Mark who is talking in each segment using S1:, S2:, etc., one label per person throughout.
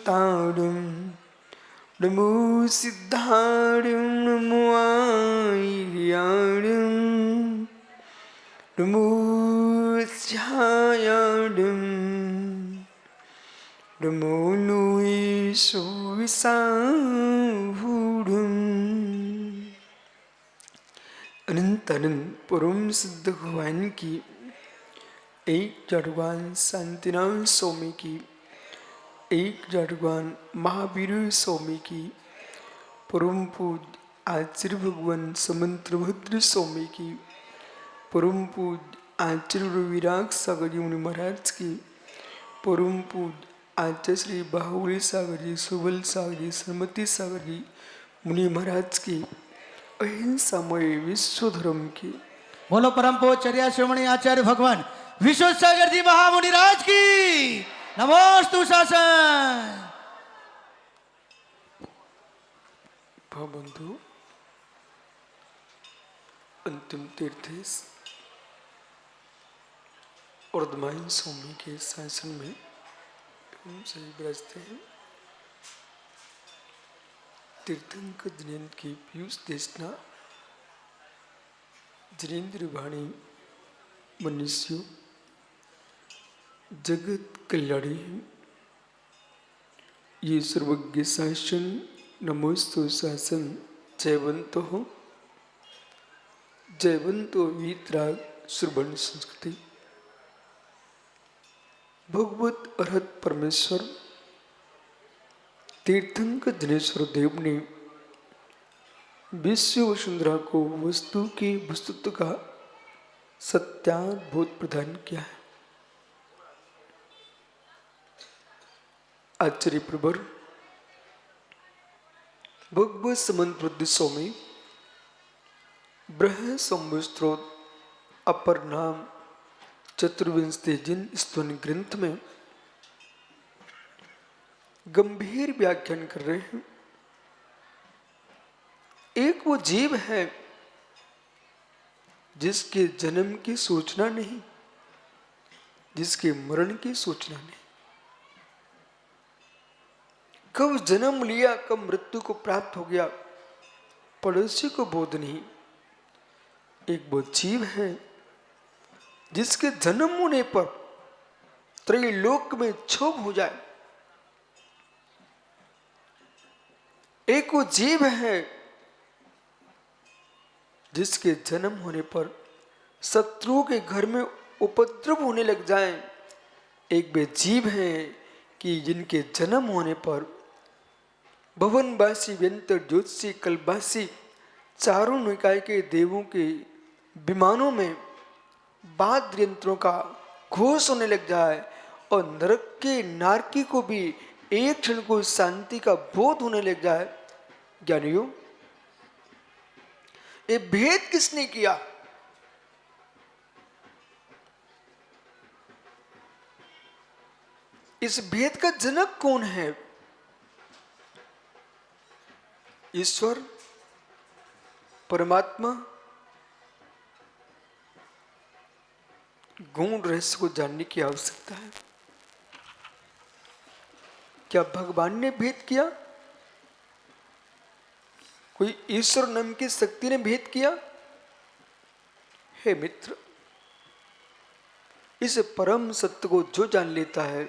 S1: तारं नमो सिद्धारं नमो आर्यारं नमो ध्यायारं नमो लोयेशोविसाहुरम्। अनंत अनंत परम सिद्ध भगवान की, एक जड़वान शांतिनाथ स्वामी की, एक जड़वान महावीर स्वामी की, परम पूज्य आचार्य भगवान समंतभद्र स्वामी की, परम पूज्य आचार्य रविराग सागर जी मुनि महाराज की, परम पूज्य आचार्य श्री बाहुली सागर जी, सुबल सागर जी, सरमती सागर जी मुनि महाराज की, अहिंसामय विश्व धर्म की।
S2: बोलो परम पूज्य श्रोमणी आचार्य भगवान विश्वसागर जी महामुनि राज की नमोस्तु शासन।
S1: बंधु, अंतिम तीर्थ वर्धमान स्वामी के शासन में हम सही विराजते हैं। तीर्थंकर जिनेन्द्र की पीयूष देशना, जिनेन्द्र वाणी मनुष्यों जगत कल्याणी, ये सर्वज्ञ शासन नमोस्तु शासन। जयवंतो हो, जयवंतो वीतराग श्रवण संस्कृति। भगवत अरहत परमेश्वर तीर्थंकर दिनेश्वर देव ने विश्व वसुंधरा को वस्तु की वस्तुत्व का सत्याद्भुत प्रदान किया है। आचार्य प्रवर भगवत समंतवृद्धि स्वामी ब्रह संवस्त्रोत अपर नाम चतुर्विंशति जिन स्तवन ग्रंथ में गंभीर व्याख्यान कर रहे हैं। एक वो जीव है जिसके जन्म की सूचना नहीं, जिसके मरण की सूचना नहीं, कब जन्म लिया कब मृत्यु को प्राप्त हो गया पड़ोसी को बोध नहीं। एक वो जीव है जिसके जन्म होने पर त्रैलोक में क्षोभ हो जाए। एक वो जीव है जिसके जन्म होने पर शत्रुओं के घर में उपद्रव होने लग जाए। एक वे जीव है कि जिनके जन्म होने पर भवनवासी व्यंतर ज्योतिषी कल्पवासी चारों निकाय के देवों के विमानों में वाद्य यंत्रों का घोष होने लग जाए और नरक के नारकी को भी एक क्षण को शांति का बोध होने लग जाए। ज्ञानियों, ये भेद किसने किया? इस भेद का जनक कौन है? ईश्वर, परमात्मा? गूढ़ रहस्य को जानने की आवश्यकता है। क्या भगवान ने भेद किया? कोई ईश्वर नाम की शक्ति ने भेद किया? हे मित्र, इस परम सत्य को जो जान लेता है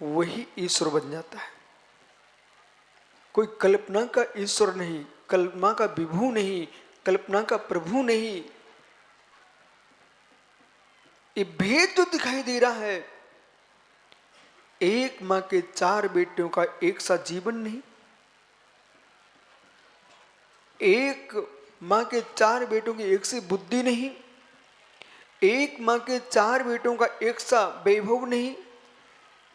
S1: वही ईश्वर बन जाता है। कोई कल्पना का ईश्वर नहीं, कल्पना का विभु नहीं, कल्पना का प्रभु नहीं। ये भेद जो दिखाई दे रहा है, एक मां के 4 बेटियों का एक सा जीवन नहीं, एक मां के 4 बेटों की एक सी बुद्धि नहीं, एक मां के 4 बेटों का एक सा वैभव नहीं,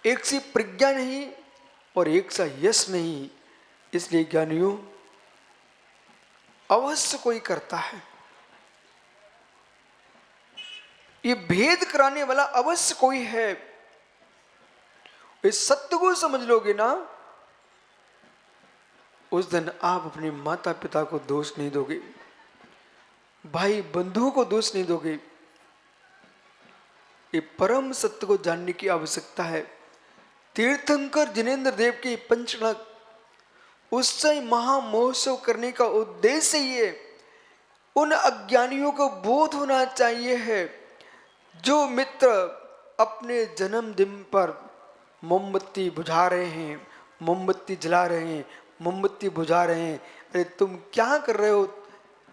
S1: एक सी प्रज्ञा नहीं और एक सा यश नहीं। इसलिए ज्ञानियों, अवश्य कोई करता है, ये भेद कराने वाला अवश्य कोई है। इस सत्य को समझ लोगे ना, उस दिन आप अपने माता पिता को दोष नहीं दोगे, भाई बंधुओं को दोष नहीं दोगे। ये परम सत्य को जानने की आवश्यकता है। तीर्थंकर जिनेन्द्र देव की पंचनक उत्सव महामहोत्सव करने का उद्देश्य ये उन अज्ञानियों को बोध होना चाहिए है जो मित्र अपने जन्मदिन पर मोमबत्ती बुझा रहे हैं, मोमबत्ती जला रहे हैं, मोमबत्ती बुझा रहे हैं। अरे तुम क्या कर रहे हो?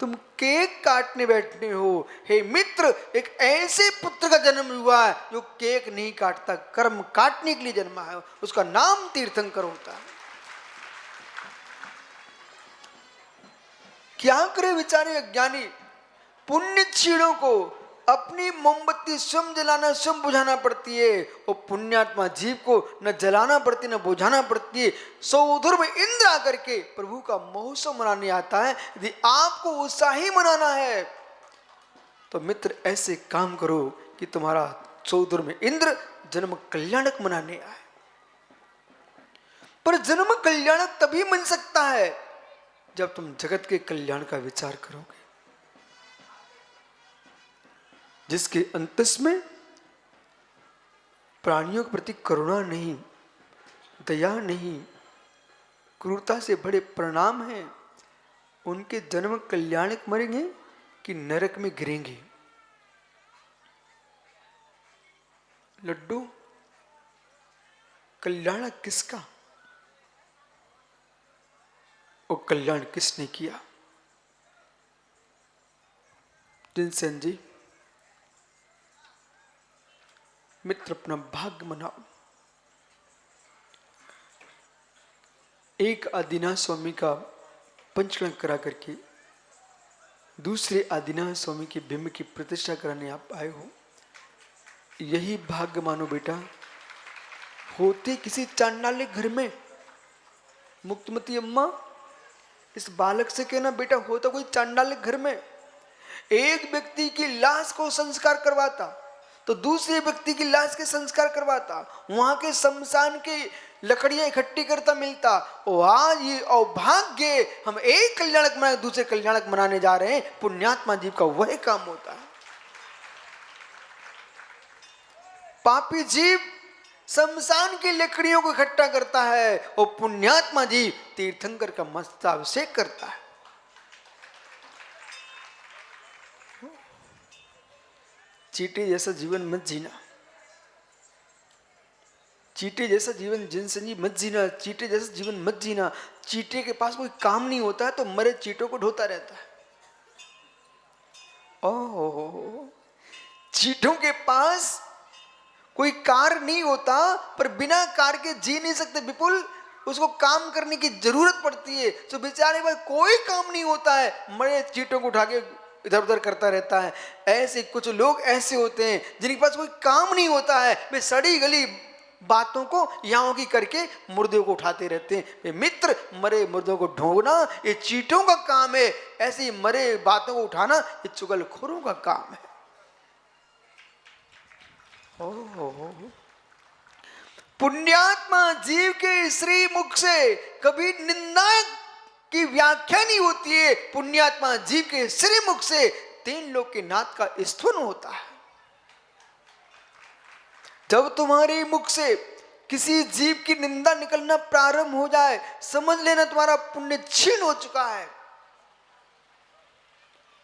S1: तुम केक काटने बैठने हो। हे मित्र, एक ऐसे पुत्र का जन्म हुआ है जो केक नहीं काटता, कर्म काटने के लिए जन्मा है, उसका नाम तीर्थंकर होता है। क्या करे बेचारे अज्ञानी, पुण्य क्षीणों को अपनी मोमबत्ती स्वयं जलाना स्वयं बुझाना पड़ती है, और पुण्यात्मा जीव को न जलाना पड़ती न बुझाना पड़ती है। सौधुर में इंद्र आकर के प्रभु का महोत्सव मनाने आता है। यदि आपको उत्साही मनाना है तो मित्र ऐसे काम करो कि तुम्हारा सौधुर में इंद्र जन्म कल्याणक मनाने आए। पर जन्म कल्याणक तभी बन सकता है जब तुम जगत के कल्याण का विचार करोगे, जिसके अंतस में प्राणियों के प्रति करुणा नहीं, दया नहीं, क्रूरता से बड़े परिणाम हैं। उनके जन्म कल्याणक मरेंगे कि नरक में गिरेंगे। लड्डू कल्याणक किसका और कल्याण किसने किया? जिनसेन जी, मित्र अपना भाग्य मनाओ। एक आदिनाथ स्वामी का पंचकरण करा करके दूसरे आदिनाथ स्वामी के बिंब की प्रतिष्ठा कराने आप आए हो, यही भाग्य मानो बेटा। होते किसी चांडाले घर में, मुक्तमती अम्मा इस बालक से कहना, बेटा होता कोई चांडाले घर में, एक व्यक्ति की लाश को संस्कार करवाता तो दूसरे व्यक्ति की लाश के संस्कार करवाता, वहां के शमशान की लकड़ियां इकट्ठी करता मिलता। और आज ये अभाग्य, हम एक कल्याणक मनाए दूसरे कल्याणक मनाने जा रहे हैं। पुण्यात्मा जीव का वह काम होता है। पापी जीव शमशान की लकड़ियों को इकट्ठा करता है और पुण्यात्मा जीव तीर्थंकर का मस्तकाभिषेक करता है। चींटी जैसा जीवन मत जीना, चींटे जैसा जीवन जिनसे जी मत जीना, चींटे जैसा जीवन मत जीना। चींटे के पास कोई काम नहीं होता है तो मरे चींटों को ढोता रहता है। ओह, चींटों के पास कोई कार नहीं होता, पर बिना कार के जी नहीं सकते विपुल, उसको काम करने की जरूरत पड़ती है। तो बेचारे भाई कोई काम नहीं होता है, मरे चींटों को उठा के इधर उधर करता रहता है। ऐसे कुछ लोग ऐसे होते हैं जिनके पास कोई काम नहीं होता है, वे सड़ी गली बातों को यहाँ की करके मुर्दों को उठाते रहते हैं। मित्र, मरे मुर्दों को ढोना ये चींटों का काम है, ऐसे ही मरे बातों को उठाना ये चुगलखोरों का काम है। पुण्यात्मा जीव के श्री मुख से कभी निंदा की व्याख्या नहीं होती है। पुण्यात्मा जीव के श्री मुख से तीन लोक के नाथ का स्तुति होता है। जब तुम्हारे मुख से किसी जीव की निंदा निकलना प्रारंभ हो जाए, समझ लेना तुम्हारा पुण्य क्षीण हो चुका है।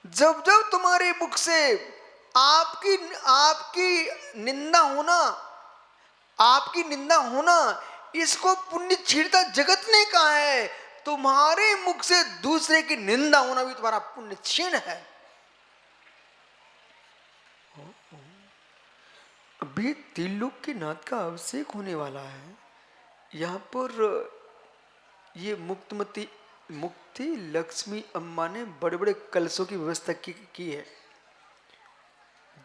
S1: जब जब तुम्हारे मुख से आपकी निंदा होना इसको पुण्य क्षीणता जगत ने कहा है। तुम्हारे मुख से दूसरे की निंदा होना भी तुम्हारा पुण्य क्षीण है। अभी त्रिलोक के नाथ का अभिषेक होने वाला है। यहाँ पर ये मुक्ति लक्ष्मी अम्मा ने बड़े बड़े कलशों की व्यवस्था की है।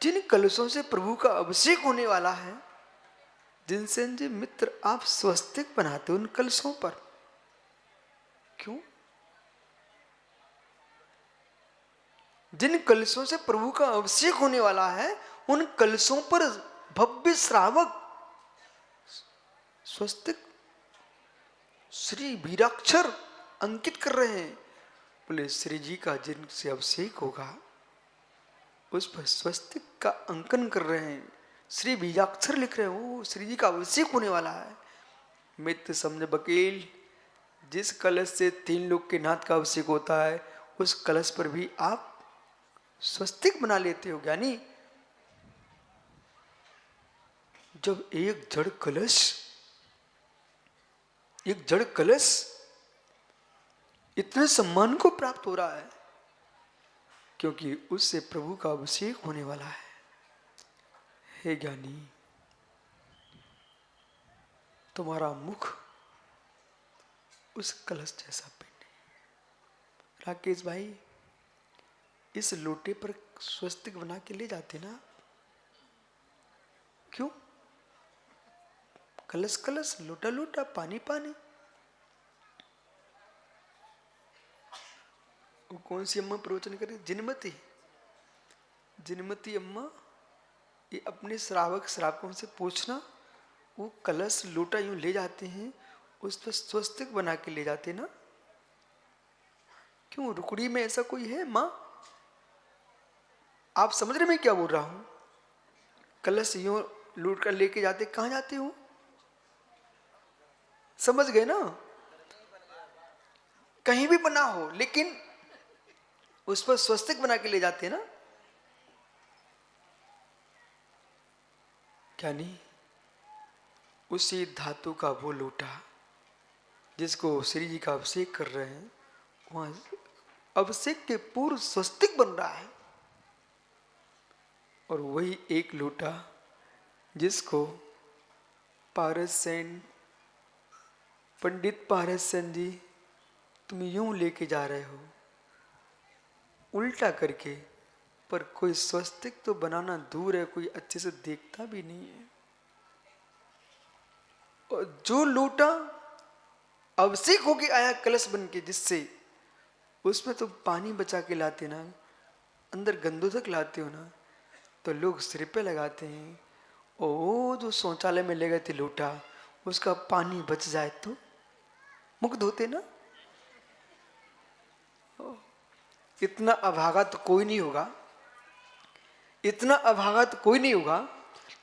S1: जिन कलशों से प्रभु का अभिषेक होने वाला है, जिनसे जी मित्र आप स्वस्तिक बनाते उन कलशों पर, क्यों? जिन कलशों से प्रभु का अभिषेक होने वाला है उन कलशों पर भव्य श्रावक स्वस्तिक श्री वीराक्षर अंकित कर रहे हैं। बोले श्री जी का जिनसे अभिषेक होगा उस पर स्वस्तिक का अंकन कर रहे हैं, श्री बीजाक्षर लिख रहे हैं। वो श्री जी का अभिषेक होने वाला है। मित्र समझ वकील, जिस कलश से 3 लोग के नाथ का अभिषेक होता है उस कलश पर भी आप स्वस्तिक बना लेते हो ज्ञानी। जब एक जड़ कलश इतने सम्मान को प्राप्त हो रहा है क्योंकि उससे प्रभु का अभिषेक होने वाला है। हे ज्ञानी, तुम्हारा मुख उस कलश जैसा पिंड है। राकेश भाई, इस लोटे पर स्वस्तिक बना के ले जाते ना, क्यों? कलश कलश, लोटा लोटा, पानी पानी। वो कौन सी अम्मा प्रवचन करे? जिनमती अम्मा, ये अपने श्रावकों से पूछना, वो कलश लोटा यूं ले जाते हैं, उस पर स्वस्तिक बना के ले जाते ना, क्यों? रुकड़ी में ऐसा कोई है माँ? आप समझ रहे मैं क्या बोल रहा हूं? कलश यूं लूट कर लेके जाते, कहां जाते हो? समझ गए ना? कहीं भी बना हो, लेकिन उस पर स्वस्तिक बना के ले जाते ना। क्या नहीं? उसी धातु का वो लोटा जिसको श्री जी का अभिषेक कर रहे हैं, वहां अभिषेक के पूर्व स्वस्तिक बन रहा है। और वही एक लोटा जिसको पारस सेन, पंडित पारस सेन जी, तुम यूं लेके जा रहे हो उल्टा करके, पर कोई स्वस्तिक तो बनाना दूर है, कोई अच्छे से देखता भी नहीं है। और जो लोटा अभिषेक होके आया कलश बन के, जिससे उसमें तो पानी बचा के लाते ना, अंदर गंदोदक लाते हो ना, तो लोग सिर पे लगाते हैं। ओ जो शौचालय में ले गए थे लोटा, उसका पानी बच जाए तो मुख धोते ना। इतना अभागा तो कोई नहीं होगा, इतना अभागा तो कोई नहीं होगा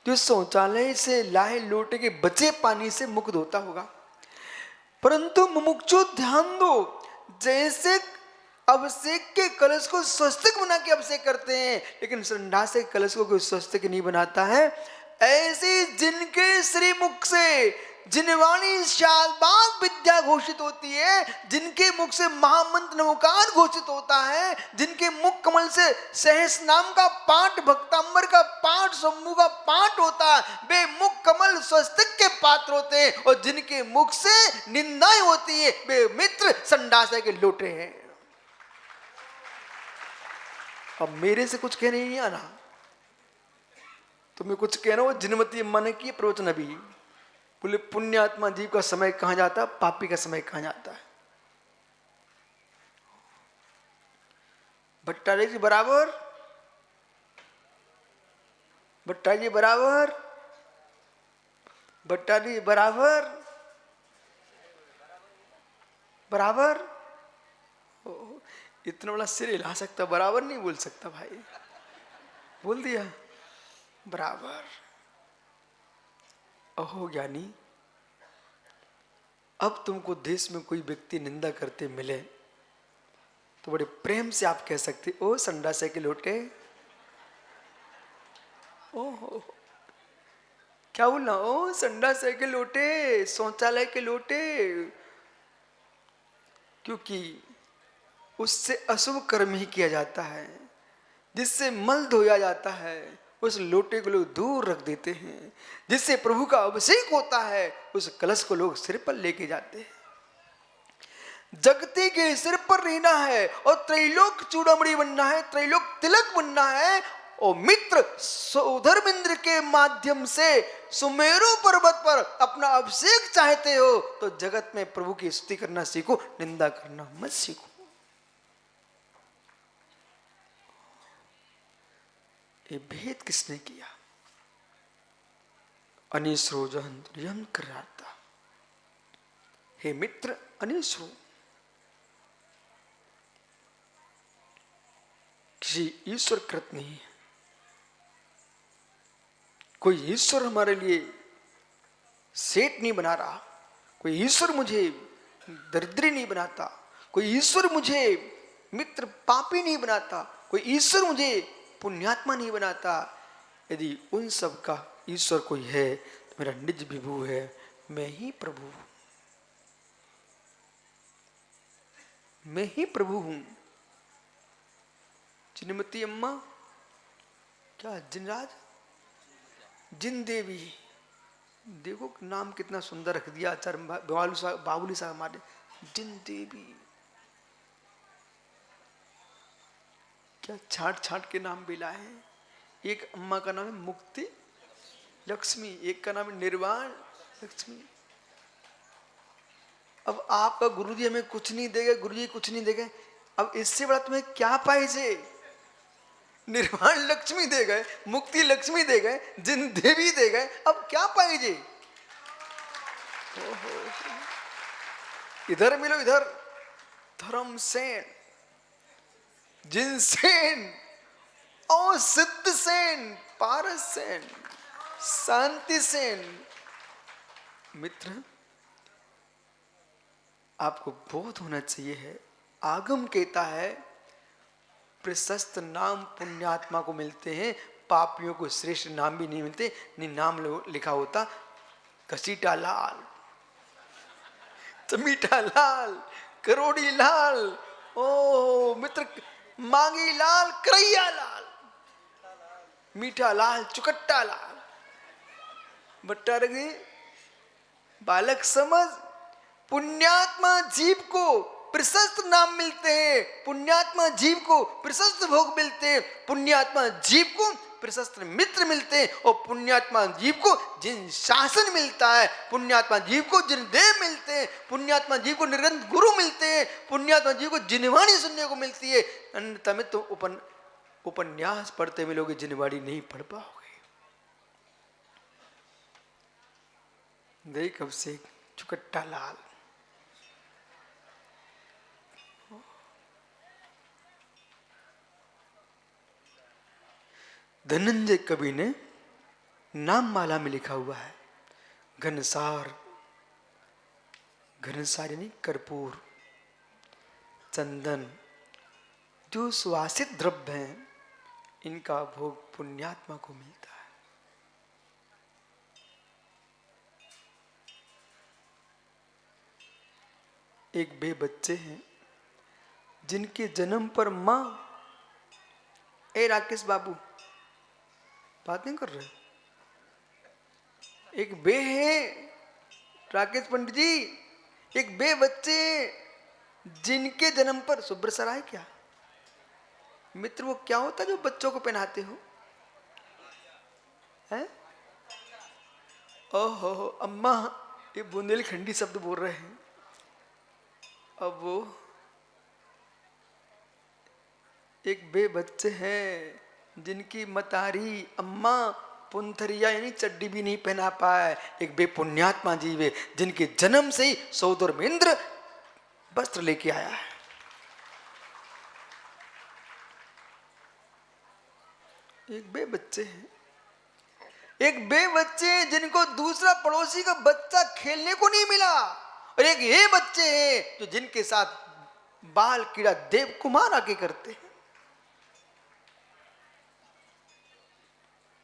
S1: जो शौचालय से लाए लोटे के बचे पानी से मुख धोता होगा। परंतु मुमुक्षु ध्यान दो, जैसे अभिषेक के कलश को स्वस्तिक बना के अभिषेक करते हैं, लेकिन संन्यास के कलश को कोई स्वस्तिक नहीं बनाता है, ऐसे जिनके श्री मुख से जिनवाणी शालबाग विद्या घोषित होती है, जिनके मुख से महामंत्र नमोकार घोषित होता है, जिनके मुख कमल से सहस नाम का पाठ, भक्तांबर का पाठ, शंभु का पाठ होता है, वे मुख कमल स्वस्तिक के पात्र होते हैं। और जिनके मुख से निंदाएं होती है, वे मित्र संडासे के लोटे हैं। अब मेरे से कुछ कहने नहीं आना, तुम्हें कुछ कहना हो। जिनमती अम्मा ने की प्रवचन अभी, बोले पुण्यात्मा जीव का समय कहां जाता, पापी का समय कहां जाता है। भट्टाचार्य जी बराबर, भट्टाचार्य जी बराबर, भट्टाचार्य जी बराबर बराबर। इतना बड़ा सिर हिला सकता, बराबर नहीं बोल सकता भाई, बोल दिया बराबर। अहो ज्ञानी, अब तुमको देश में कोई व्यक्ति निंदा करते मिले तो बड़े प्रेम से आप कह सकते, ओ संडासे के लोटे। ओहो, क्या बोलना? ओ संडासे के लोटे, शौचालय के लोटे। क्योंकि उससे अशुभ कर्म ही किया जाता है, जिससे मल धोया जाता है, उस लोटे को लोग दूर रख देते हैं। जिससे प्रभु का अभिषेक होता है, उस कलश को लोग सिर पर लेके जाते हैं। जगती के सिर पर रहना है और त्रैलोक चूड़ामणि बनना है, त्रैलोक तिलक बनना है। और मित्र धर्मेंद्र के माध्यम से सुमेरु पर्वत पर अपना अभिषेक चाहते हो तो जगत में प्रभु की स्तुति करना सीखो, निंदा करना मत सीखो। ये भेद किसने किया? अनिश्रो जहन कराता। हे मित्र अनिश्रो, किसी ईश्वर कृत नहीं है। कोई ईश्वर हमारे लिए सेठ नहीं बना रहा, कोई ईश्वर मुझे दरिद्री नहीं बनाता, कोई ईश्वर मुझे मित्र पापी नहीं बनाता, कोई ईश्वर मुझे पुण्यात्मा नहीं बनाता। यदि उन सब का ईश्वर कोई है तो मेरा निज विभु है, मैं ही प्रभु हूं, मैं ही प्रभु हूं। चिन्मती अम्मा, क्या जिनराज, जिन देवी, देखो नाम कितना सुंदर रख दिया आचार्य बाबुली साहब हमारे, जिन देवी। क्या छाट छाट के नाम भी लाए हैं। एक अम्मा का नाम है मुक्ति लक्ष्मी, एक का नाम है निर्वाण लक्ष्मी। अब आपका गुरुजी हमें कुछ नहीं देगा, गुरुजी कुछ नहीं देगा, अब इससे बड़ा तुम्हें क्या पाइजे। निर्वाण लक्ष्मी दे गए, मुक्ति लक्ष्मी दे गए, जिन देवी दे गए, अब क्या पाइजे। इधर मिलो, इधर धर्म सेन, जिन सेन, ओ सिद्ध सेन, पारस सेन, शांति सेन। मित्र, आपको बोध होना चाहिए है, आगम कहता है प्रशस्त नाम पुण्यात्मा को मिलते हैं, पापियों को श्रेष्ठ नाम भी नहीं मिलते। नहीं नाम लिखा होता घसीटा लाल, चमीटा लाल, करोड़ी लाल, ओ मित्र मांगी लाल, करैया लाल, मीठा लाल, चुकट्टा लाल, बट्टा रगे बालक समझ। पुण्यात्मा जीव को प्रशस्त नाम मिलते हैं, पुण्यात्मा जीव को प्रशस्त भोग मिलते हैं, पुण्यात्मा जीव को प्रशस्त मित्र मिलते हैं, और पुण्यात्मा जीव को जिन शासन मिलता है, पुण्यात्मा जीव को जिन देव मिलते हैं, पुण्यात्मा जीव को निरंतर गुरु मिलते हैं, पुण्यात्मा जीव को जिनवाणी सुनने को मिलती है। अन्यथा में तो उपन्यास पढ़ते मिलोगे, जिनवाणी नहीं पढ़ पाओगे। देख अब से चुकट्टा लाल, धनंजय कवि ने नाम माला में लिखा हुआ है, घनसार, घनसार यानी कर्पूर, चंदन, जो सुवासित द्रव्य हैं, इनका भोग पुण्यात्मा को मिलता है। एक बे बच्चे हैं जिनके जन्म पर मां, ए राकेश बाबू बात नहीं कर रहे, एक बे है राकेश पंडित जी, एक बे बच्चे जिनके जन्म पर सुब्र सराय, क्या मित्र वो क्या होता है जो बच्चों को पहनाते हो, हैं? ओहो अम्मा, ये बुंदेलखंडी शब्द बोल रहे हैं। अब वो एक बे बच्चे हैं जिनकी मतारी अम्मा पुंथरिया यानी चड्डी भी नहीं पहना पाए। एक बे पुण्यात्मा जीव है जिनके जन्म से ही सौदर में इंद्र वस्त्र लेके आया है। एक बे बच्चे हैं, एक बे बच्चे जिनको दूसरा पड़ोसी का बच्चा खेलने को नहीं मिला, और एक ये बच्चे हैं जो जिनके साथ बाल कीड़ा देव कुमार आके करते हैं।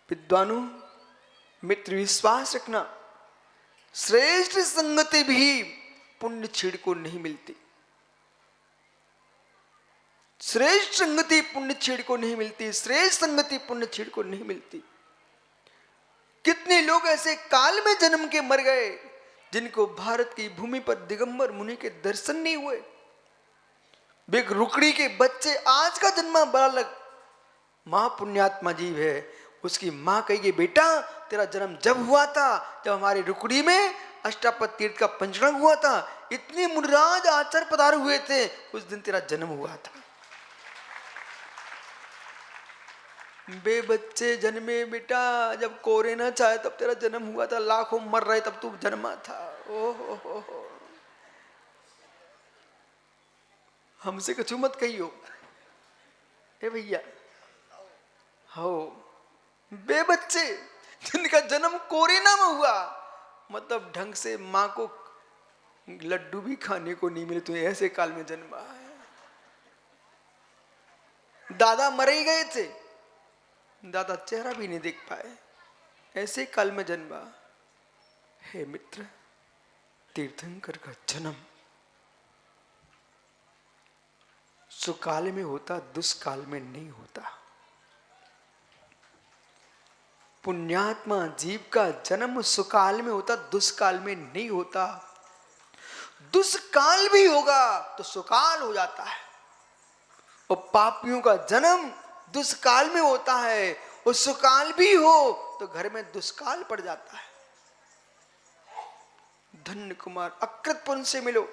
S1: विद्वानों मित्र विश्वास रखना, श्रेष्ठ संगति भी पुण्य छेड़ को नहीं मिलती, श्रेष्ठ संगति पुण्य छेड़ को नहीं मिलती, श्रेष्ठ संगति पुण्य छेड़ को नहीं मिलती। कितने लोग ऐसे काल में जन्म के मर गए जिनको भारत की भूमि पर दिगंबर मुनि के दर्शन नहीं हुए। एक रुकड़ी के बच्चे, आज का जन्मा बालक महापुण्यात्मा जीव है, उसकी मां कही बेटा तेरा जन्म जब हुआ था जब हमारे रुकड़ी में अष्टापद तीर्थ का पंचरण हुआ था, इतने मुनिराज आचार्य पधार हुए थे, उस दिन तेरा जन्म हुआ था। बे बच्चे जन्मे बेटा जब कोरे न चाहे तब तेरा जन्म हुआ था, लाखों मर रहे तब तू जन्मा था। ओहो हमसे कछु मत कहियो ए भैया। हो बे बच्चे जिनका जन्म कोरेना में हुआ, मतलब ढंग से माँ को लड्डू भी खाने को नहीं मिले, तो ऐसे काल में जन्मा है। दादा मर ही गए थे, दादा चेहरा भी नहीं देख पाए, ऐसे काल में जन्मा। हे मित्र, तीर्थंकर का जन्म सुकाल में होता, दुष्काल में नहीं होता। पुण्यात्मा जीव का जन्म सुकाल में होता, दुष्काल में नहीं होता। दुष्काल भी होगा तो सुकाल हो जाता है, और पापियों का जन्म दुष्काल में होता है, और सुकाल भी हो तो घर में दुष्काल पड़ जाता है। धन्य कुमार अकृतपुंज से मिलो,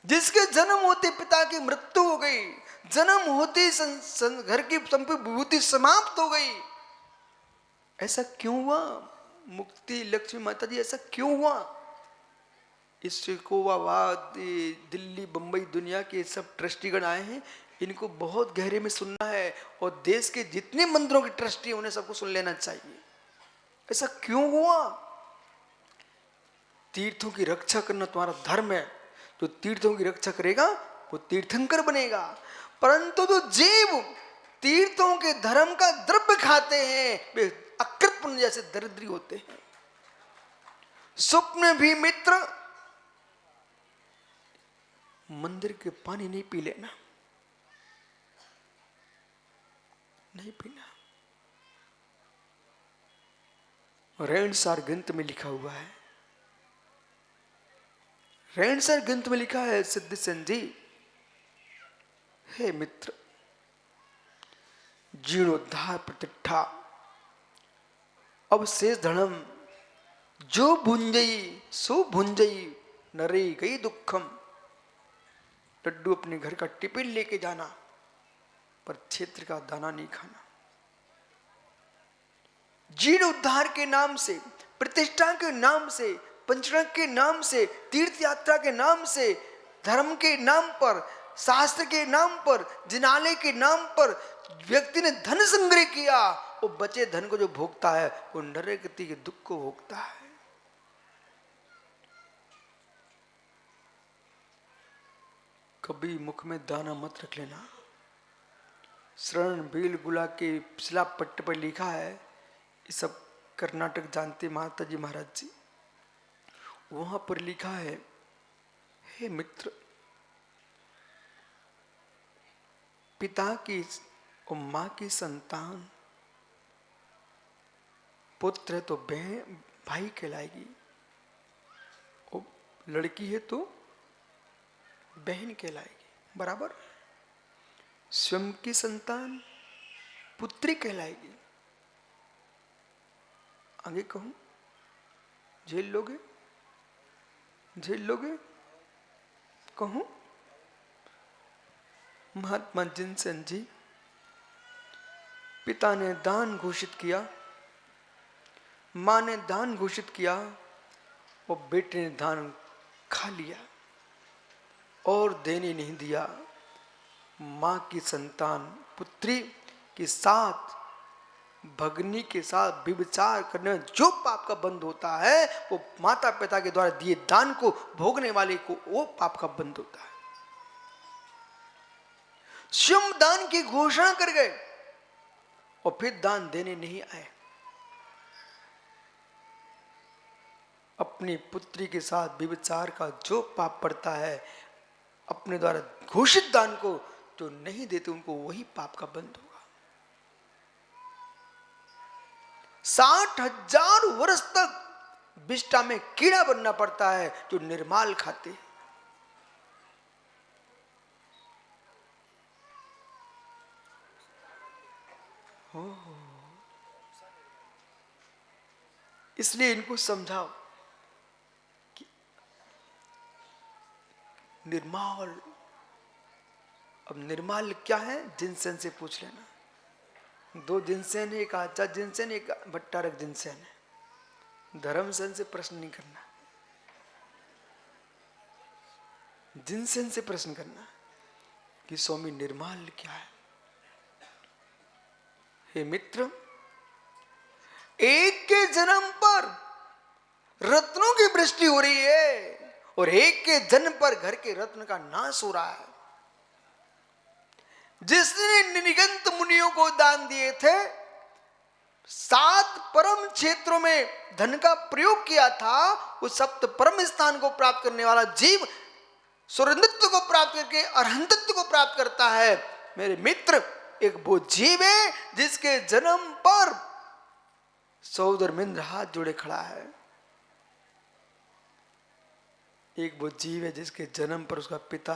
S1: जिसके जन्म होते पिता की मृत्यु हो गई, जन्म होते घर की संपूर्ण विभूति समाप्त हो गई। ऐसा क्यों हुआ? मुक्ति लक्ष्मी माता जी, ऐसा क्यों हुआ? इसको दिल्ली बंबई दुनिया के सब ट्रस्टीगण आए हैं, इनको बहुत गहरे में सुनना है, और देश के जितने मंदिरों के ट्रस्टी हैं उन्हें सबको सुन लेना चाहिए। ऐसा क्यों हुआ? तीर्थों की रक्षा करना तुम्हारा धर्म है, जो तीर्थों की रक्षा करेगा वो तीर्थंकर बनेगा। परंतु जो जीव तीर्थों के धर्म का द्रव्य खाते हैं वे अकृतपुंज जैसे दरिद्री होते हैं। स्वप्न भी मित्र मंदिर के पानी नहीं पी लेना, नहीं पीना। रेणसार ग्रंथ में लिखा हुआ है, रेणसार ग्रंथ में लिखा है, सिद्ध सेन जी, हे मित्र, जीर्णोद्धार प्रतिष्ठा अवशेष धर्म जो भुंजई सो भुंजई नरे गई दुखम। लड्डू अपने घर का टिफिन लेके जाना, पर क्षेत्र का दाना नहीं खाना। जीर्णोद्धार के नाम से, प्रतिष्ठा के नाम से, पंचरत्न के नाम से, तीर्थ यात्रा के नाम से, धर्म के नाम पर, शास्त्र के नाम पर, जिनालय के नाम पर व्यक्ति ने धन संग्रह किया, वो बचे धन को जो भोगता है वो नरगति के दुख को भोगता है। कभी मुख में दाना मत रख लेना। शरण बेल गुला के शिला पट्ट पर लिखा है, ये सब कर्नाटक जानते माता जी महाराज जी, वहां पर लिखा है, हे मित्र, पिता की और मां की संतान पुत्र है तो बहन भाई कहलाएगी, और लड़की है तो बहन कहलाएगी, बराबर। स्वयं की संतान पुत्री कहलाएगी। आगे कहूं, झेल लोगे? झेल लोगे? कहूं, महात्मा जिनसेन जी, पिता ने दान घोषित किया, मां ने दान घोषित किया, और बेटे ने दान खा लिया और देने नहीं दिया। मां की संतान पुत्री के साथ, भगनी के साथ व्यभिचार करने में जो पाप का बंध होता है, वो माता पिता के द्वारा दिए दान को भोगने वाले को वो पाप का बंध होता है। स्वयं दान की घोषणा कर गए और फिर दान देने नहीं आए। अपनी पुत्री के साथ व्यभिचार का जो पाप पड़ता है, अपने द्वारा घोषित दान को जो नहीं देते उनको वही पाप का बंध होगा। 60,000 वर्ष तक विष्ठा में कीड़ा बनना पड़ता है जो निर्माल खाते हैं। इसलिए इनको समझाओ कि निर्माल, अब निर्माल क्या है? जिनसेन से पूछ लेना। 2 जिनसेन है, एक आचार्य जिनसेन, एक भट्टारक जिनसेन है। धर्मसेन से प्रश्न नहीं करना, जिनसेन से प्रश्न करना कि स्वामी निर्माल क्या है। हे मित्र, एक के जन्म पर रत्नों की वृष्टि हो रही है, और एक के जन्म पर घर के रत्न का नाश हो रहा है। जिसने निगंत मुनियों को दान दिए थे, 7 परम क्षेत्रों में धन का प्रयोग किया था, उस सप्त परम स्थान को प्राप्त करने वाला जीव सुरंदित्व को प्राप्त करके अरहंतत्व को प्राप्त करता है। मेरे मित्र, एक वो जीव है जिसके जन्म पर सौदरमिंद्र हाथ जोड़े खड़ा है। एक वो जीव है जिसके जन्म पर उसका पिता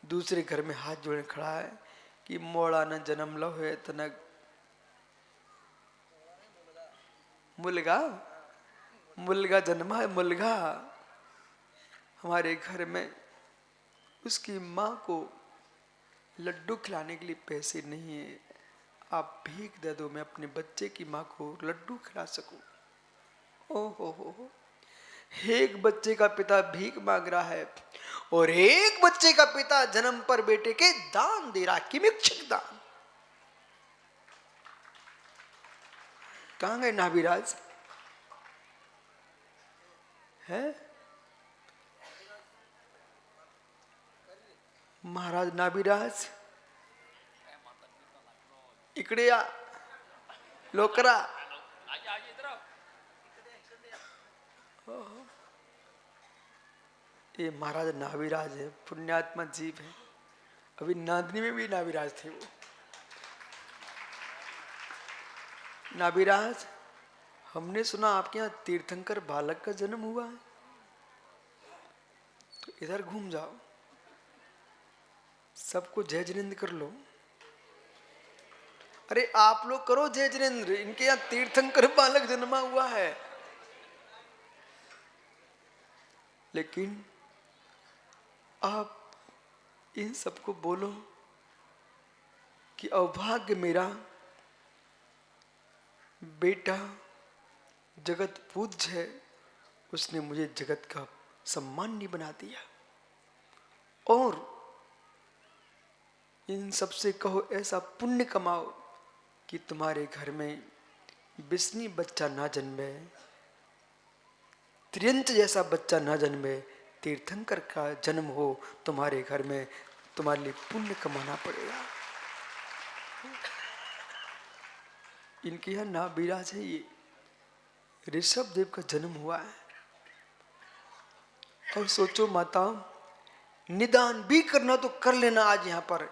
S1: दूसरे घर में हाथ जोड़े खड़ा है कि मोड़ा न जन्म लो है तनक मुलगा मुलगा जन्मा है। मुलगा हमारे घर में उसकी माँ को लड्डू खिलाने के लिए पैसे नहीं है, आप भीख दे दो, मैं अपने बच्चे की माँ को लड्डू खिला सकूं। ओ हो। एक बच्चे का पिता भीख मांग रहा है और एक बच्चे का पिता जन्म पर बेटे के दान दे रहा है, किमिच्छिक दान। कहां गए नाभिराज है? महाराज नाभिराज इकडे या, लोकरा। ये महाराज नाभिराज है, पुण्यात्मा जीव है। अभी नांदनी में भी नाभिराज थे वो। नाभिराज, हमने सुना आपके यहाँ तीर्थंकर बालक का जन्म हुआ है, तो इधर घूम जाओ, सबको जय जिनेन्द्र कर लो। अरे आप लोग करो जय जिनेन्द्र, इनके यहाँ तीर्थंकर बालक जन्मा हुआ है। लेकिन आप इन सबको बोलो कि अभाग्य मेरा बेटा जगत पूज्य है, उसने मुझे जगत का सम्मान नहीं बना दिया। और इन सबसे कहो ऐसा पुण्य कमाओ कि तुम्हारे घर में बिस्नी बच्चा ना जन्मे, त्रियंत जैसा बच्चा ना जन्मे, तीर्थंकर का जन्म हो तुम्हारे घर में, तुम्हारे लिए पुण्य कमाना पड़ेगा। इनके यहाँ नाभिराज है, ये ऋषभ देव का जन्म हुआ है। और सोचो माताओं, निदान भी करना तो कर लेना आज यहाँ पर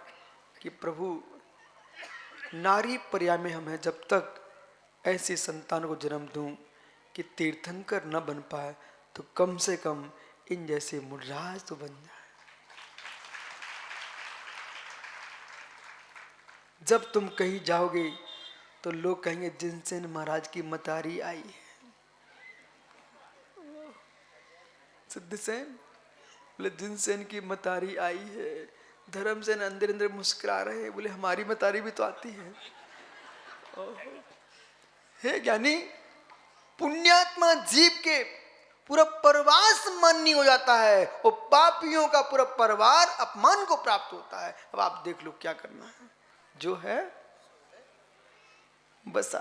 S1: कि प्रभु नारी पर्याय में हम हैं, जब तक ऐसे संतान को जन्म दूं कि तीर्थंकर न बन पाए तो कम से कम इन जैसे मुनिराज तो बन जाए। जब तुम कहीं जाओगे तो लोग कहेंगे जिनसेन महाराज की मतारी आई है। सिद्धसेन बोले जिनसेन की मतारी आई है। धर्मसेन अंदर अंदर मुस्कुरा रहे हैं, बोले हमारी मतारी भी तो आती है। हे ज्ञानी, पुण्यात्मा जीव के पूरा परिवार सम्मानी हो जाता है और पापियों का पूरा परिवार अपमान को प्राप्त होता है। अब आप देख लो क्या करना है। जो है बसा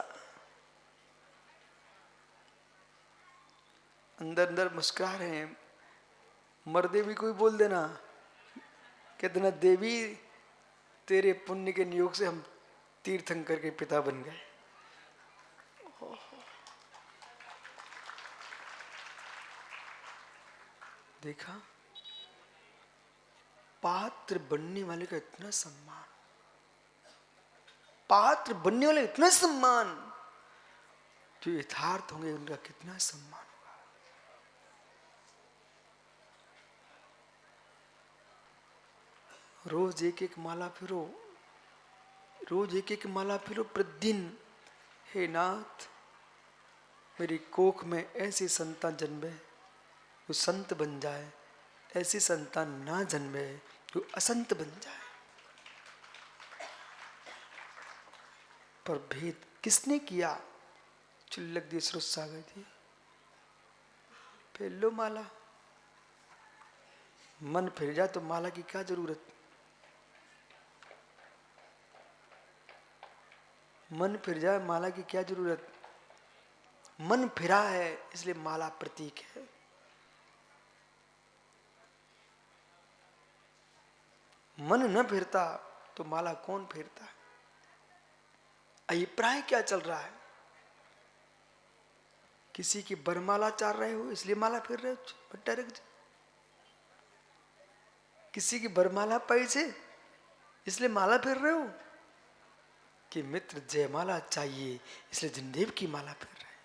S1: अंदर अंदर मुस्कुरा रहे हैं। मर्दे भी कोई बोल देना कितना देवी तेरे पुण्य के नियोग से हम तीर्थंकर के पिता बन गए। देखा, पात्र बनने वाले का इतना सम्मान, पात्र बनने वाले इतना सम्मान, जो यथार्थ होंगे उनका कितना सम्मान होगा। रोज एक एक माला फिरो, रोज एक एक माला फिरो प्रतिदिन। हे नाथ, मेरी कोख में ऐसी संतान जन्मे जो संत बन जाए, ऐसी संतान ना जन्मे जो असंत बन जाए। पर भेद किसने किया? चुल्लक दी सुरसा गई थी। फिर लो माला, मन फिर जाए तो माला की क्या जरूरत? मन फिर जाए माला की क्या जरूरत? मन फिरा है इसलिए माला प्रतीक है। मन न फिरता तो माला कौन फेरता है? अभिप्राय क्या चल रहा है? किसी की बरमाला चार रहे हो इसलिए माला फेर रहे हो? डायरेक्ट किसी की बरमाला पैसे इसलिए माला फेर रहे हो कि मित्र जयमाला चाहिए इसलिए जिनदेव की माला फेर रहे हैं?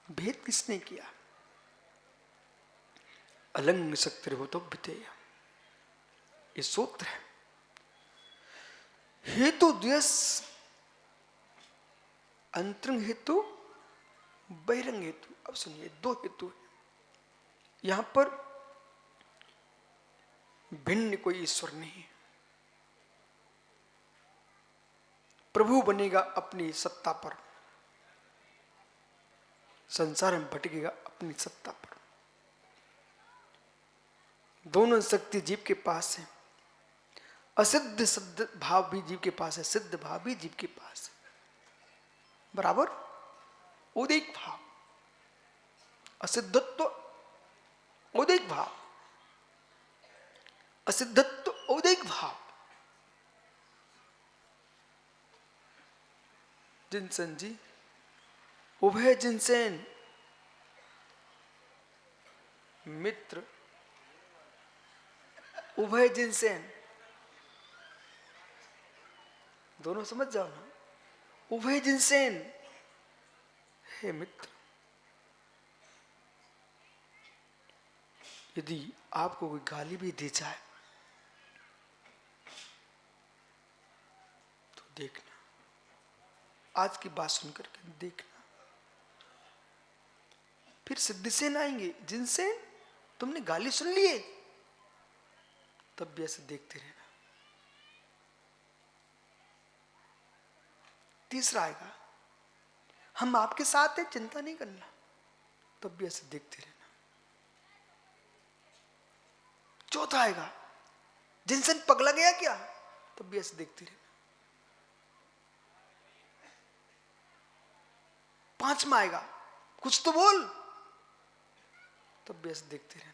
S1: भेद किसने किया? अलंग शक्ति हो तो बितेय, ये सूत्र है। हेतु द्वेष, अंतरंग हेतु, बहिरंग हेतु। अब सुनिए, दो हेतु है यहां पर, भिन्न कोई ईश्वर नहीं है। प्रभु बनेगा अपनी सत्ता पर, संसार में भटकेगा अपनी सत्ता पर। दोनों शक्ति जीव के पास है। असिद्ध सिद्ध भाव भी जीव के पास है, सिद्ध भाव भी जीव के पास है। बराबर उदिक भाव, असिद्धत्व उदिक भाव, असिद्धत्व उदिक भाव। जिनसेन जी, उभय जिनसेन मित्र, उभय जिनसेन दोनों समझ जाओ ना। उभय जिनसेन हे मित्र, यदि आपको कोई गाली भी दी जाए तो देखना, आज की बात सुनकर के देखना। फिर सिद्धसेन आएंगे, जिनसेन तुमने गाली सुन लिए, तब भी ऐसे देखते रहना। तीसरा आएगा, हम आपके साथ हैं, चिंता नहीं करना, तब भी ऐसे देखते रहना। चौथा आएगा, जिनसेन पगला गया क्या, तब भी ऐसे देखते रहना। पांचवा आएगा, कुछ तो बोल, तब भी ऐसे देखते रहना।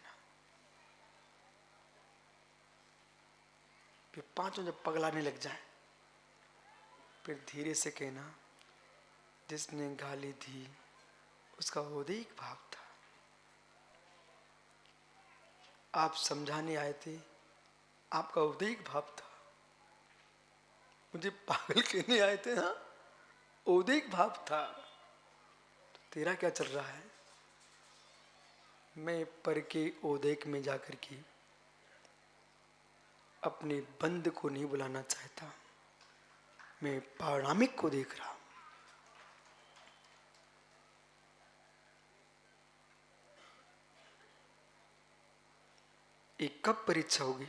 S1: फिर पांचों जब पगलाने लग जाए, फिर धीरे से कहना, जिसने गाली दी उसका उदिक भाव था, आप समझाने आए थे, आपका उदिक भाव था। मुझे पागल कहने आए थे, हाँ, उदिक भाव था। तो तेरा क्या चल रहा है? मैं पर के उदिक में जाकर के अपने बंद को नहीं बुलाना चाहता, मैं पारणामिक को देख रहा हूं। एक कब परीक्षा होगी?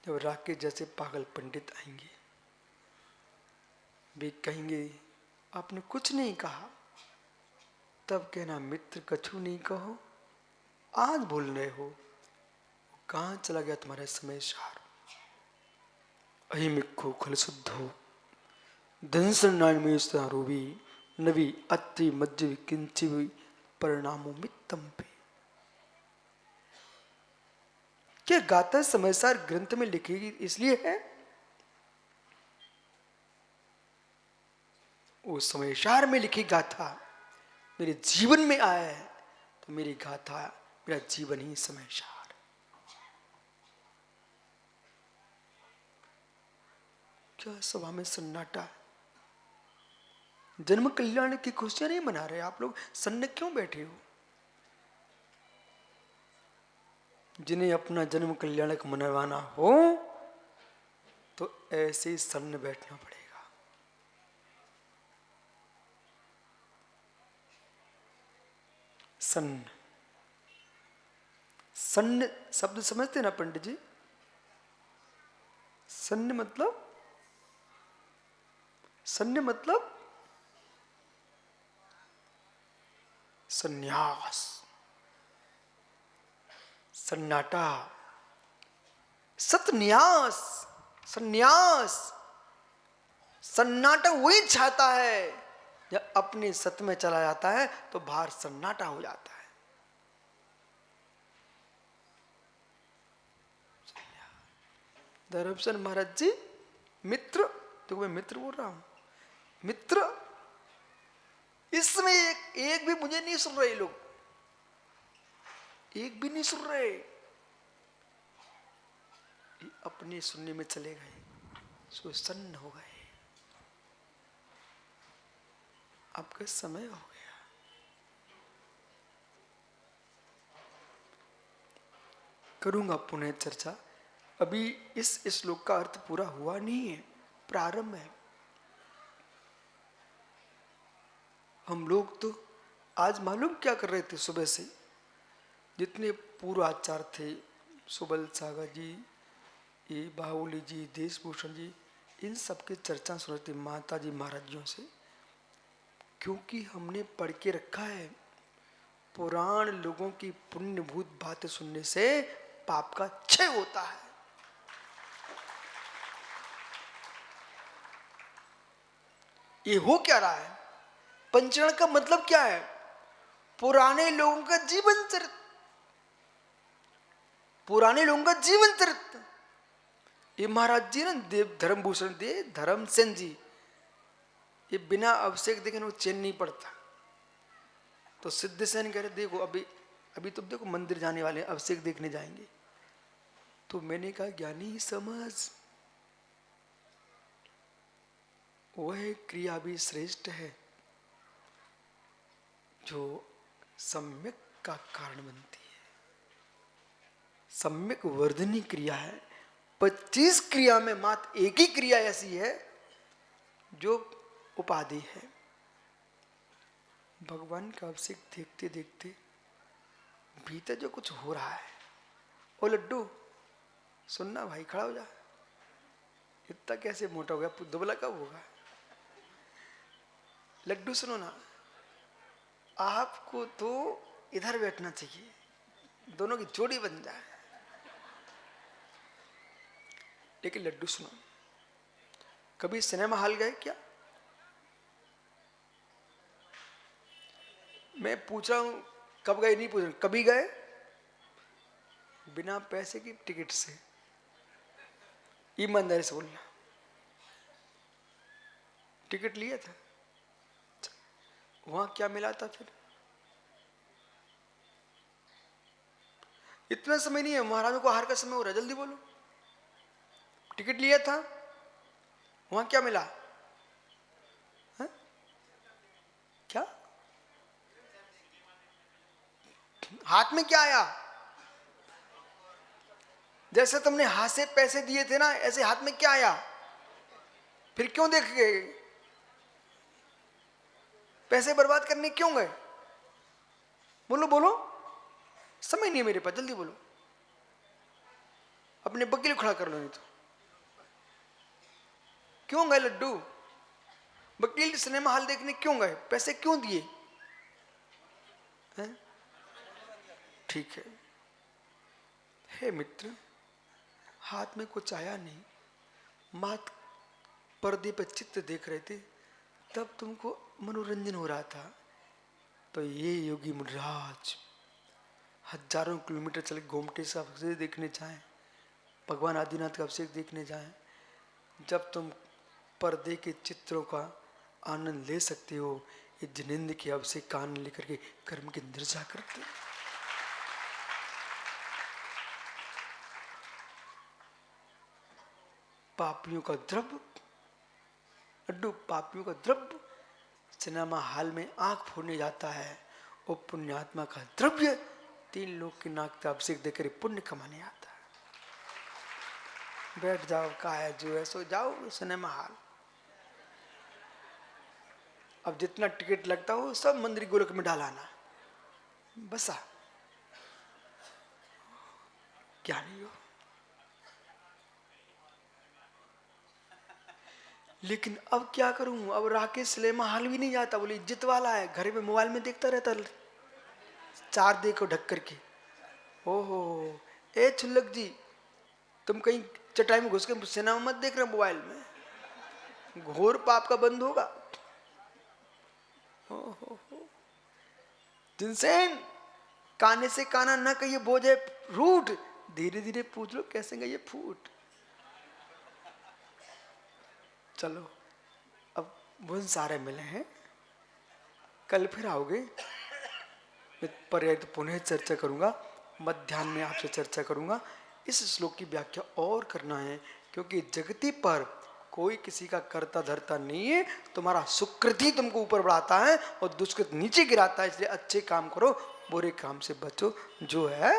S1: जब राकेश जैसे पागल पंडित आएंगे, वे कहेंगे आपने कुछ नहीं कहा, तब कहना मित्र कछु नहीं कहो, आज भूल रहे हो, कहां चला गया तुम्हारा समय सार? अहिमिक्खो खल शुद्धो धनसन नारायण में रूबी नवी अति मज्ज किंचिव परिणामो मित्तम पे। क्या गाथा समयसार ग्रंथ में लिखेगी इसलिए है? वो समयसार में लिखी गाथा मेरे जीवन में आया है, तो मेरी गाथा, मेरा जीवन ही समयसार। क्या सभा में सन्नाटा? जन्म कल्याण की खुशियां नहीं मना रहे आप लोग, सन्न क्यों बैठे हो? जिन्हें अपना जन्म कल्याणक मनवाना हो तो ऐसे ही सन्न बैठना पड़ेगा। सन्न, सन्न शब्द समझते ना पंडित जी? सन्न मतलब, सन्न मतलब सन्यास, सन्नाटा, सतन्यास, सन्यास। सन्नाटा वही चाहता है जब अपने सत में चला जाता है तो बाहर सन्नाटा हो जाता है। धर्मसन महाराज जी मित्र, तो मैं मित्र बोल रहा हूं, मित्र। इसमें एक भी मुझे नहीं सुन रहे लोग, एक भी नहीं सुन रहे, अपने सुनने में चले गए, सो सन्न हो गए। आपका समय हो गया। करूंगा पुनः चर्चा, अभी इस श्लोक का अर्थ पूरा हुआ नहीं है, प्रारंभ है। हम लोग तो आज मालूम क्या कर रहे थे, सुबह से जितने पूर्वाचार्य थे, सुबल सागर जी, ये बाहुली जी, देशभूषण जी, इन सबके चर्चा सुन रहे थे माता जी महाराजियों से, क्योंकि हमने पढ़ के रखा है पुराण लोगों की पुण्यभूत बातें सुनने से पाप का क्षय होता है। ये हो क्या रहा है? पंचरण का मतलब क्या है? पुराने लोगों का जीवन चरित्र, पुराने लोगों का जीवन चरित्र। ये महाराज जी ना, देव धर्मभूषण दे धर्मसेन जी, ये बिना अभिषेक देखे वो चैन नहीं पड़ता। तो सिद्धसेन कह रहे देखो अभी तो देखो मंदिर जाने वाले अभिषेक देखने जाएंगे। तो मैंने कहा ज्ञानी समझ, वह क्रिया भी श्रेष्ठ है जो सम्यक का कारण बनती है। सम्यक वर्धनी क्रिया है। 25 क्रिया में मात्र एक ही क्रिया ऐसी है जो उपाधि है। भगवान का अभिषेक देखते देखते भीतर जो कुछ हो रहा है, ओ लड्डू सुनना भाई, खड़ा हो जा, इतना कैसे मोटा हो गया, दुबला कब होगा? लड्डू सुनो ना, आपको तो इधर बैठना चाहिए, दोनों की जोड़ी बन जाए। लेकिन लड्डू सुनो, कभी सिनेमा हॉल गए क्या? मैं पूछ रहा हूं, कब गए नहीं पूछ रहा, कभी गए? बिना पैसे की टिकट से, ईमानदारी से बोलना, टिकट लिया था? वहां क्या मिला था फिर? इतना समय नहीं है, महाराजों को आहार का समय हो रहा है, जल्दी बोलो। टिकट लिया था, वहां क्या मिला? है? क्या हाथ में क्या आया? जैसे तुमने हाथ से पैसे दिए थे ना, ऐसे हाथ में क्या आया? फिर क्यों देख गए? पैसे बर्बाद करने क्यों गए? बोलो बोलो, समय नहीं है मेरे पास, जल्दी बोलो। अपने वकील खड़ा कर लो, नहीं तो। क्यों गए लड्डू? वकील सिनेमा हॉल देखने क्यों गए? पैसे क्यों दिए? ठीक है। हे मित्र, हाथ में कुछ आया नहीं, मात पर्दे पर चित्र देख रहे थे, तब तुमको मनोरंजन हो रहा था। तो ये योगी मुनिराज हजारों किलोमीटर चले गोमटे से अभिषेक देखने जाएं, भगवान आदिनाथ का अभिषेक देखने जाएं, जब तुम पर्दे के चित्रों का आनंद ले सकते हो, ये जिनेंद्र के अभिषेक का आनंद लेकर के कर्म के अंदर जा करते। पापियों का द्रव्य लड्डू, पापियों का द्रव्य सिनेमा हॉल में आंख फोड़ने जाता है, और पुण्यात्मा का द्रव्य 3 लोग के नाक का अभिषेक देकर पुण्य कमाने आता है। बैठ जाओ, का है जो है सो जाओ सिनेमा हॉल। अब जितना टिकट लगता हो सब मंदिर गोलक में डालाना, बसा क्या नहीं हो। लेकिन अब क्या करूं? अब राकेश सिनेमा हॉल भी नहीं जाता, बोले इज्जत वाला है, घर में मोबाइल में देखता रहता, चार देखो ढक करके। ओहो, ए छुल्लक जी, तुम कहीं चटाई में घुस के सिनेमा मत देख रहे मोबाइल में, घोर पाप का बंद होगा। जिनसेन, काने से काना न कहिए बोझे रूठ, धीरे धीरे पूछ लो कैसे गए ये फूट। चलो अब वो सारे मिले हैं, कल फिर आओगे, मैं पर्याय पुनः चर्चा करूंगा, मध्याह्न में आपसे चर्चा करूंगा। इस श्लोक की व्याख्या और करना है, क्योंकि जगती पर कोई किसी का करता धरता नहीं है। तुम्हारा सुकृत ही तुमको ऊपर बढ़ाता है और दुष्कृत नीचे गिराता है। इसलिए अच्छे काम करो, बुरे काम से बचो। जो है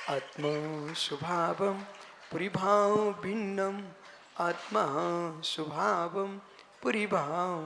S1: आत्मा स्वभावम परिभाव भिन्नम, आत्मा स्वभावम परिभाव